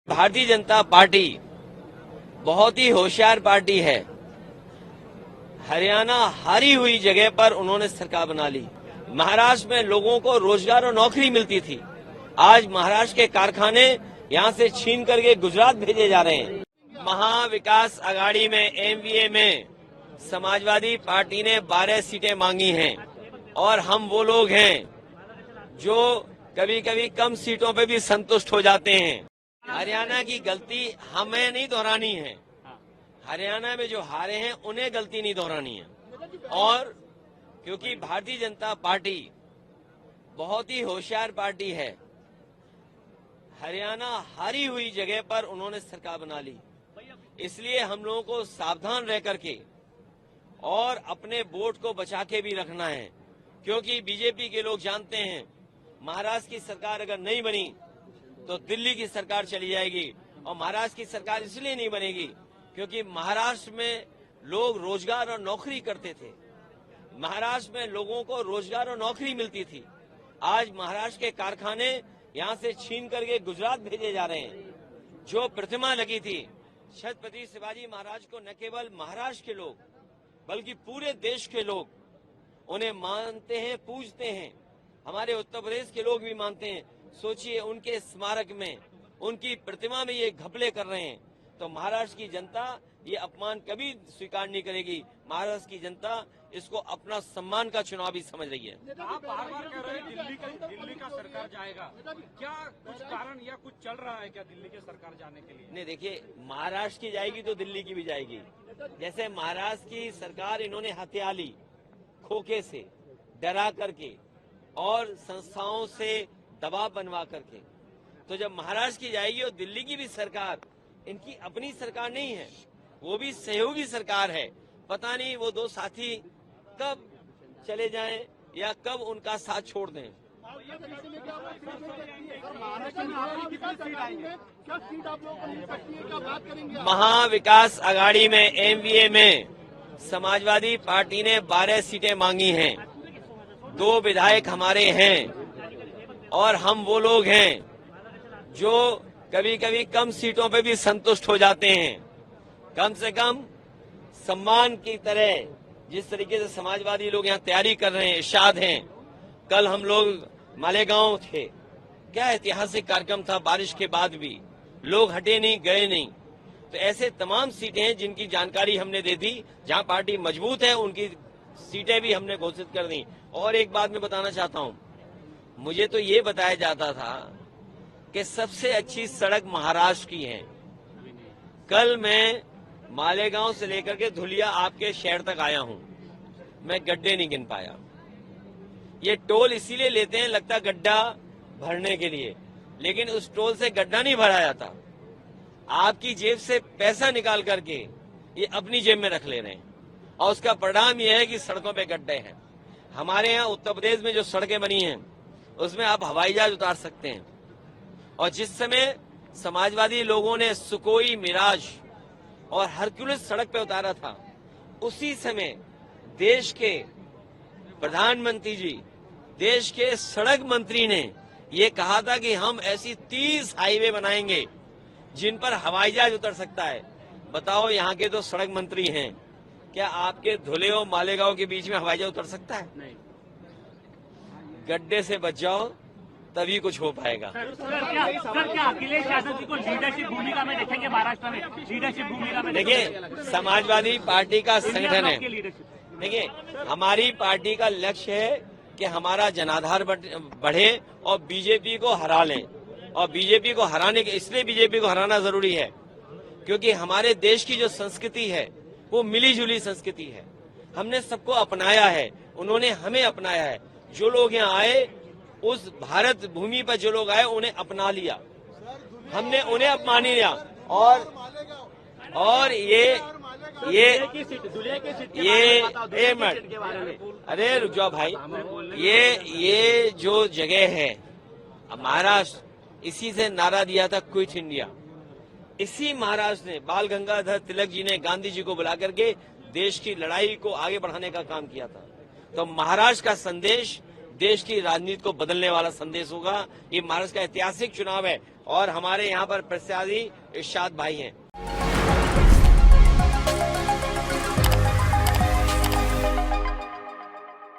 Bharatiya Janata party बहुत ही होशियार party है। हरियाणा हारी हुई जगह पर उन्होंने सरकार बना ली। महाराष्ट्र में लोगों को रोजगार और नौकरी मिलती थी, आज महाराष्ट्र के कारखाने यहां से छीन करके गुजरात भेजे जा रहे हैं। महाविकास आघाड़ी में एमवीए में समाजवादी पार्टी ने 12 सीटें मांगी हैं और हम वो लोग हैं जो कभी कभी कम सीटों पे भी संतुष्ट हो जाते हैं। हरियाणा की गलती हमें नहीं दोहरानी है, हरियाणा में जो हारे हैं उन्हें गलती नहीं दोहरानी है। और क्योंकि भारतीय जनता पार्टी बहुत ही होशियार पार्टी है, हरियाणा हारी हुई जगह पर उन्होंने सरकार बना ली, इसलिए हम लोगों को सावधान रह करके और अपने वोट को बचा के भी रखना है। क्योंकि बीजेपी के लोग जानते हैं महाराष्ट्र की सरकार अगर नहीं बनी तो दिल्ली की सरकार चली जाएगी, और महाराष्ट्र की सरकार इसलिए नहीं बनेगी क्योंकि महाराष्ट्र में लोग रोजगार और नौकरी करते थे, महाराष्ट्र में लोगों को रोजगार और नौकरी मिलती थी, आज महाराष्ट्र के कारखाने यहां से छीन करके गुजरात भेजे जा रहे हैं। जो प्रतिमा लगी थी छत्रपति शिवाजी महाराज को न केवल महाराष्ट्र के लोग बल्कि पूरे देश के लोग उन्हें मानते हैं, पूजते हैं, हमारे उत्तर प्रदेश के लोग भी मानते हैं। सोचिए उनके स्मारक में, उनकी प्रतिमा में ये घपले कर रहे हैं, तो महाराष्ट्र की जनता ये अपमान कभी स्वीकार नहीं करेगी। महाराष्ट्र की जनता इसको अपना सम्मान का चुनाव भी समझ रही है। आप बार-बार कह रहे हैं दिल्ली का सरकार जाएगा, क्या कुछ कारण या कुछ चल रहा है क्या दिल्ली के सरकार जाने के लिए? नहीं, देखिए महाराष्ट्र की जाएगी तो दिल्ली की भी जाएगी। जैसे महाराष्ट्र की सरकार इन्होंने हत्या ली खोखे से, डरा करके और संस्थाओं से दबाव बनवा करके, तो जब महाराष्ट्र की जाएगी और दिल्ली की भी सरकार इनकी अपनी सरकार नहीं है, वो भी सहयोगी सरकार है। पता नहीं वो दो साथी कब चले जाएं या कब उनका साथ छोड़ दें। महाविकास आघाड़ी में एमवीए में समाजवादी पार्टी ने 12 सीटें मांगी हैं, 2 विधायक हमारे हैं और हम वो लोग हैं जो कभी कभी कम सीटों पे भी संतुष्ट हो जाते हैं। कम से कम सम्मान की तरह जिस तरीके से समाजवादी लोग यहाँ तैयारी कर रहे हैं, इरशाद हैं। कल हम लोग मालेगांव थे, क्या ऐतिहासिक कार्यक्रम था, बारिश के बाद भी लोग हटे नहीं, गए नहीं। तो ऐसे तमाम सीटें हैं जिनकी जानकारी हमने दे दी, जहां पार्टी मजबूत है उनकी सीटें भी हमने घोषित कर दी। और एक बात मैं बताना चाहता हूं, मुझे तो ये बताया जाता था कि सबसे अच्छी सड़क महाराष्ट्र की है। कल मैं मालेगांव से लेकर के धुलिया आपके शहर तक आया हूं, मैं गड्ढे नहीं गिन पाया। ये टोल इसीलिए लेते हैं, लगता गड्ढा भरने के लिए, लेकिन उस टोल से गड्ढा नहीं भरा जाता। आपकी जेब से पैसा निकाल करके ये अपनी जेब में रख ले रहे हैं, और उसका परिणाम यह है कि सड़कों पे गड्ढे हैं। हमारे यहाँ उत्तर प्रदेश में जो सड़कें बनी हैं उसमें आप हवाई जहाज उतार सकते हैं, और जिस समय समाजवादी लोगों ने सुकोई, मिराज और हरक्यूलिस सड़क पे उतारा था, उसी समय देश के प्रधानमंत्री जी, देश के सड़क मंत्री ने ये कहा था कि हम ऐसी 30 हाईवे बनाएंगे जिन पर हवाई जहाज उतर सकता है। बताओ, यहाँ के तो सड़क मंत्री हैं, क्या आपके धुले और मालेगांव के बीच में हवाई जहाज उतर सकता है? नहीं। गड्ढे से बच जाओ तभी कुछ हो पाएगा। सर, क्या अखिलेश यादव जी को लीडरशिप भूमिका में देखेंगे महाराष्ट्र में? लीडरशिप भूमिका में देखिए, समाजवादी पार्टी का संगठन है। देखिए, हमारी पार्टी का लक्ष्य है कि हमारा जनाधार बढ़े और बीजेपी को हरा लें। और बीजेपी को हराने के, इसलिए बीजेपी को हराना जरूरी है क्योंकि हमारे देश की जो संस्कृति है वो मिली जुली संस्कृति है। हमने सबको अपनाया है, उन्होंने हमें अपनाया है। जो लोग यहाँ आए, उस भारत भूमि पर जो लोग आए उन्हें अपना लिया, हमने उन्हें अपमान लिया। और ये अरे रुक जाओ भाई, ये जो जगह है महाराष्ट्र, इसी से नारा दिया था क्विट इंडिया। इसी महाराष्ट्र ने, बाल गंगाधर तिलक जी ने गांधी जी को बुला करके देश की लड़ाई को आगे बढ़ाने का काम किया था। तो महाराष्ट्र का संदेश देश की राजनीति को बदलने वाला संदेश होगा। ये महाराष्ट्र का ऐतिहासिक चुनाव है और हमारे यहाँ पर प्रत्याशी इरशाद भाई हैं।